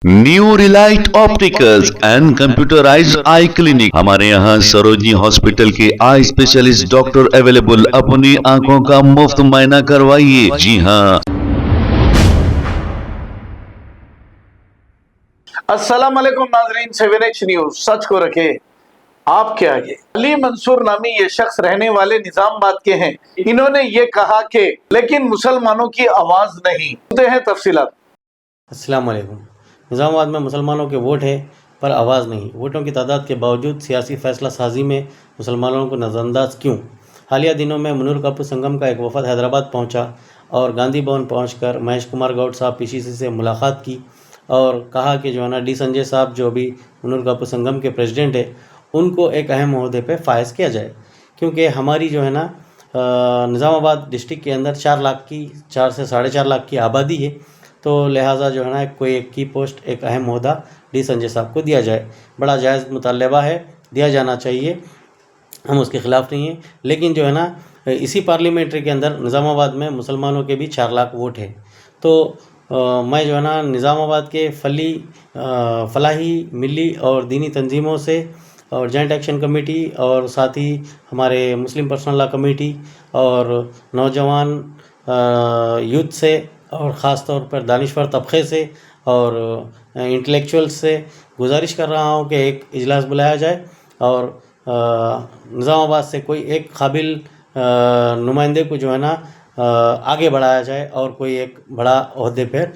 New Relight opticals and computerised I clinic. हमारे यहाँ Sarojini hospital के आई स्पेशलिस्ट डॉक्टर अवेलेबल। अपनी आंखों का मुफ्त मुआयना करवाइए। जी हाँ। अस्सलाम वालेकुम नाजरीन, 7H न्यूज सच को रखे आपके आगे। अली मंसूर नामी ये शख्स रहने वाले निजामाबाद के हैं। इन्होंने ये कहा कि लेकिन मुसलमानों की आवाज नहीं। सुनते हैं तफसीलात। अस्सलाम वालेकुम। निज़ामाबाद में मुसलमानों के वोट है पर आवाज़ नहीं। वोटों की तादाद के बावजूद सियासी फैसला साजी में मुसलमानों को नज़रअंदाज क्यों? हालिया दिनों में मुनूर कापू संगम का एक वफद हैदराबाद पहुंचा और गांधी भवन पहुंचकर महेश कुमार गौड साहब पीसीसी से मुलाकात की और कहा कि जो है ना डी संजय साहब जो भी मुनूर कापू संगम के प्रेसिडेंट है उनको एक अहम ओहदे पे फायज किया जाए, क्योंकि हमारी जो है ना निज़ामाबाद डिस्ट्रिक्ट के अंदर 4 लाख की 4 से 4.5 लाख की आबादी है। तो लिहाजा जो है ना कोई एक की पोस्ट, एक अहम ओहदा डी संजय साहब को दिया जाए। बड़ा जायज़ मुतालबा है, दिया जाना चाहिए, हम उसके ख़िलाफ़ नहीं हैं। लेकिन जो है ना इसी पार्लियामेंट्री के अंदर निज़ामाबाद में मुसलमानों के भी 4 लाख वोट हैं। तो मैं जो है ना निज़ामाबाद के फलाही मिली और दीनी तंजीमों से और जॉइंट एक्शन कमेटी और साथ ही हमारे मुस्लिम पर्सनल लॉ कमेटी और नौजवान यूथ से और ख़ास तौर पर दानिश्वर तबक़े से और इंटेलेक्चुअल्स से गुजारिश कर रहा हूँ कि एक इजलास बुलाया जाए और निज़ामाबाद से कोई एक काबिल नुमाइंदे को जो है ना आगे बढ़ाया जाए और कोई एक बड़ा ओहदे पर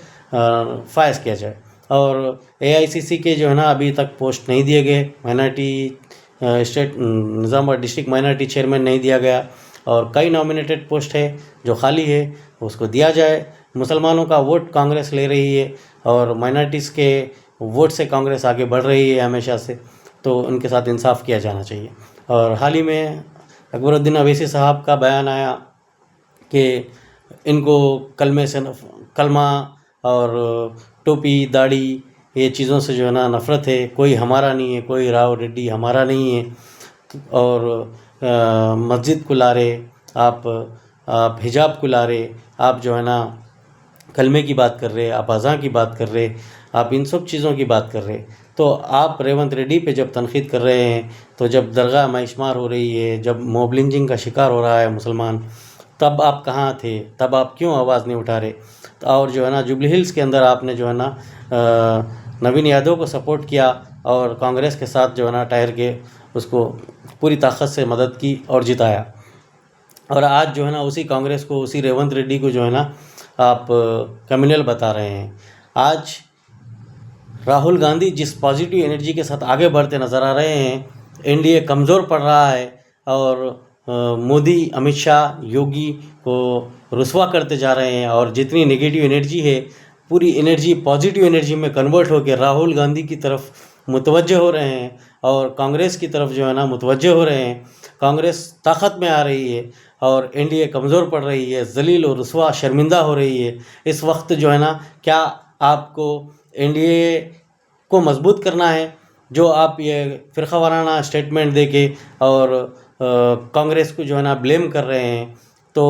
फायज किया जाए। और AICC के जो है ना अभी तक पोस्ट नहीं दिए गए। Minority state Nizamabad district minority chairman नहीं दिया गया और कई नॉमिनेटेड पोस्ट है जो खाली है, उसको दिया जाए। मुसलमानों का वोट कांग्रेस ले रही है और माइनॉरिटीज़ के वोट से कांग्रेस आगे बढ़ रही है हमेशा से, तो उनके साथ इंसाफ किया जाना चाहिए। और हाल ही में अकबरुद्दीन अवैसी साहब का बयान आया कि इनको कलमा और टोपी दाढ़ी ये चीज़ों से जो है ना नफ़रत है। कोई हमारा नहीं है, कोई राव रेड्डी हमारा नहीं है। और मस्जिद को ला रहे आप हिजाब को ला रहे, आप जो है ना कलमे की बात कर रहे, आप अज़ां की बात कर रहे, आप इन सब चीज़ों की बात कर रहे। तो आप रेवंत रेड्डी पे जब तनकीद कर रहे हैं, तो जब दरगाह माइशमार हो रही है, जब मॉब लिंचिंग का शिकार हो रहा है मुसलमान, तब आप कहाँ थे? तब आप क्यों आवाज़ नहीं उठा रहे? और जो है ना जुबली हिल्स के अंदर आपने जो है ना नवीन यादव को सपोर्ट किया और कांग्रेस के साथ जो है ना ठहर के उसको पूरी ताकत से मदद की और जिताया। और आज जो है ना उसी कांग्रेस को, उसी रेवंत रेड्डी को जो है ना आप क्रिमिनल बता रहे हैं। आज राहुल गांधी जिस पॉजिटिव एनर्जी के साथ आगे बढ़ते नज़र आ रहे हैं, NDA कमज़ोर पड़ रहा है और मोदी, अमित शाह, योगी को रुसवा करते जा रहे हैं और जितनी नेगेटिव एनर्जी है पूरी एनर्जी पॉजिटिव एनर्जी में कन्वर्ट होकर राहुल गांधी की तरफ मुतवज्जे हो रहे हैं और कांग्रेस की तरफ जो है ना मुतवज्जे हो रहे हैं। कांग्रेस ताकत में आ रही है और NDA कमज़ोर पड़ रही है, ज़लील और रुसवा शर्मिंदा हो रही है। इस वक्त जो है ना क्या आपको NDA को मजबूत करना है, जो आप ये फ़िरक़ा वाराना स्टेटमेंट दे के और कांग्रेस को जो है ना ब्लेम कर रहे हैं? तो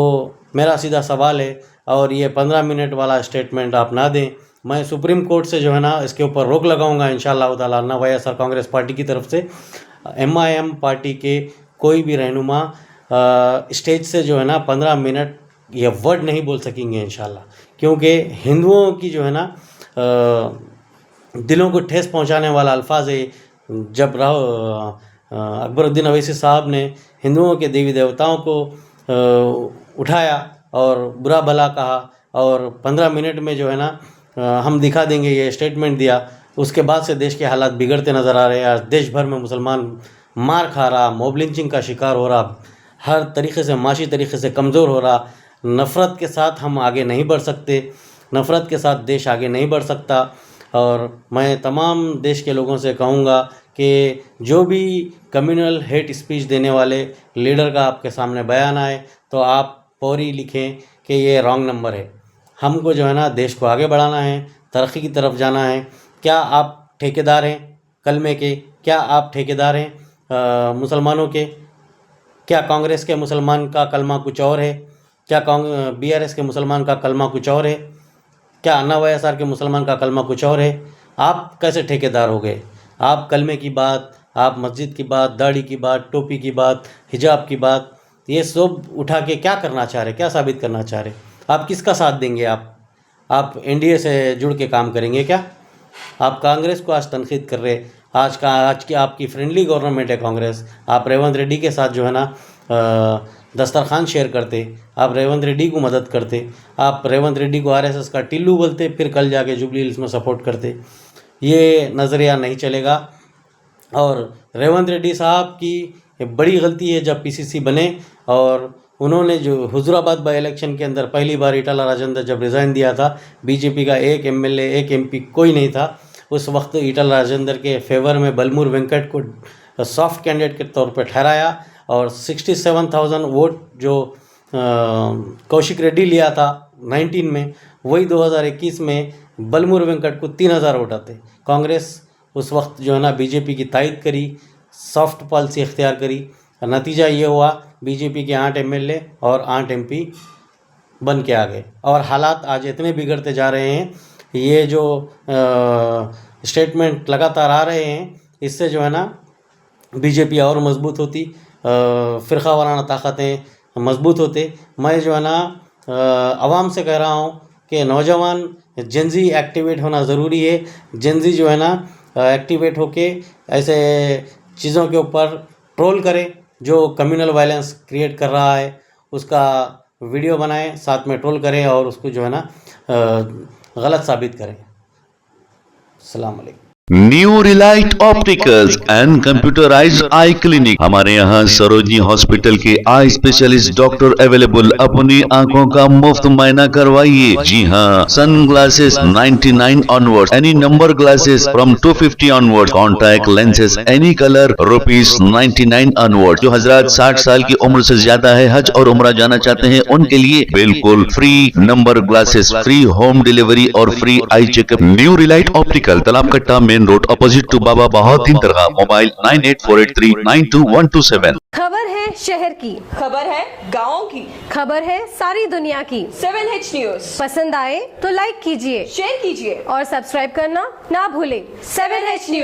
मेरा सीधा सवाल है, और ये 15 मिनट वाला स्टेटमेंट आप ना दें। मैं सुप्रीम कोर्ट से जो है ना इसके ऊपर रोक लगाऊंगा इंशाअल्लाह ताला। ना YSR कांग्रेस पार्टी की तरफ से MIM पार्टी के कोई भी रहनुमा स्टेज से जो है ना 15 मिनट ये वर्ड नहीं बोल सकेंगे इंशाअल्लाह, क्योंकि हिंदुओं की जो है ना दिलों को ठेस पहुंचाने वाला अल्फाज है। जब अकबरुद्दीन अवैसी साहब ने हिंदुओं के देवी देवताओं को उठाया और बुरा भला कहा और 15 मिनट में जो है ना हम दिखा देंगे ये स्टेटमेंट दिया, उसके बाद से देश के हालात बिगड़ते नज़र आ रहे हैं। आज देश भर में मुसलमान मार खा रहा, मॉब लिंचिंग का शिकार हो रहा, हर तरीके से माशी तरीके से कमज़ोर हो रहा। नफ़रत के साथ हम आगे नहीं बढ़ सकते, नफ़रत के साथ देश आगे नहीं बढ़ सकता। और मैं तमाम देश के लोगों से कहूँगा कि जो भी कम्युनल हेट स्पीच देने वाले लीडर का आपके सामने बयान आए तो आप फौरी लिखें कि ये रॉन्ग नंबर है। हमको जो है ना देश को आगे बढ़ाना है, तरक्की की तरफ जाना है। क्या आप ठेकेदार हैं कलमे के? क्या आप ठेकेदार हैं मुसलमानों के? क्या कांग्रेस के मुसलमान का कलमा कुछ और है? क्या BRS के मुसलमान का कलमा कुछ और है? क्या अन्ना YSR के मुसलमान का कलमा कुछ और है? आप कैसे ठेकेदार हो गए? आप कलमे की बात, आप मस्जिद की बात, दाढ़ी की बात, टोपी की बात, हिजाब की बात, ये सब उठा के क्या करना चाह रहे, क्या साबित करना चाह रहे? आप किसका साथ देंगे? आप एनडीए से जुड़ के काम करेंगे क्या? आप कांग्रेस को आज तनकीद कर रहे, आज की आपकी फ्रेंडली गवर्नमेंट है कांग्रेस। आप रेवंत रेड्डी के साथ जो है ना दस्तरखान शेयर करते, आप रेवंत रेड्डी को मदद करते, आप रेवंत रेड्डी को आरएसएस का टिल्लू बोलते, फिर कल जाके जुबली हिल्स में सपोर्ट करते। ये नज़रिया नहीं चलेगा। और रेवंत रेड्डी साहब की बड़ी गलती है जब पीसीसी बने और उन्होंने जो हुजूराबाद बाई इलेक्शन के अंदर पहली बार ईटाला राजेंद्र जब रिज़ाइन दिया था, बीजेपी का एक एमएलए एक एमपी कोई नहीं था। उस वक्त ईटाला राजेंद्र के फेवर में बलमूर वेंकट को सॉफ्ट कैंडिडेट के तौर पर ठहराया और 67,000 वोट जो कौशिक रेड्डी लिया था 19 में, वही 2021 में बलमूर वेंकट को 3,000 वोट आते। कांग्रेस उस वक्त जो है ना बीजेपी की तायद करी, सॉफ्ट पॉलिसी इख्तियार करी। नतीजा ये हुआ बीजेपी के 8 एमएलए और 8 एमपी बन के आ गए। और हालात आज इतने बिगड़ते जा रहे हैं, ये जो स्टेटमेंट लगातार आ रहे हैं, इससे जो है ना बीजेपी और मजबूत होती, फ़िरका वाराना ताकतें मजबूत होते। मैं जो है ना आवाम से कह रहा हूँ कि नौजवान जेंजी एक्टिवेट होना ज़रूरी है। जेंजी जो है ना एक्टिवेट होके ऐसे चीज़ों के ऊपर ट्रोल करें जो कम्युनल वायलेंस क्रिएट कर रहा है, उसका वीडियो बनाएं, साथ में ट्रोल करें और उसको जो है ना गलत साबित करें। अस्सलाम वालेकुम। New Relight opticals and computerised I clinic. हमारे यहाँ सरोजनी हॉस्पिटल के आई स्पेशलिस्ट डॉक्टर अवेलेबल। अपनी आंखों का मुफ्त मायना करवाइए। जी हाँ, sunglasses 99 onward, any number glasses from 250 onward, contact lenses any colour ₹99 onward. जो हजरात 60 साल की उम्र से ज्यादा है, हज और उम्रा जाना चाहते हैं, उनके लिए बिल्कुल free number glasses, free home delivery और free eye checkup. New relight optical, Talab Katta, main road, opposite to Baba Bahauddin दरगाह। मोबाइल 9848392127। खबर है शहर की, खबर है गाँव की, खबर है सारी दुनिया की। 7H न्यूज पसंद आए तो लाइक कीजिए, शेयर कीजिए और सब्सक्राइब करना ना भूलें। 7H news.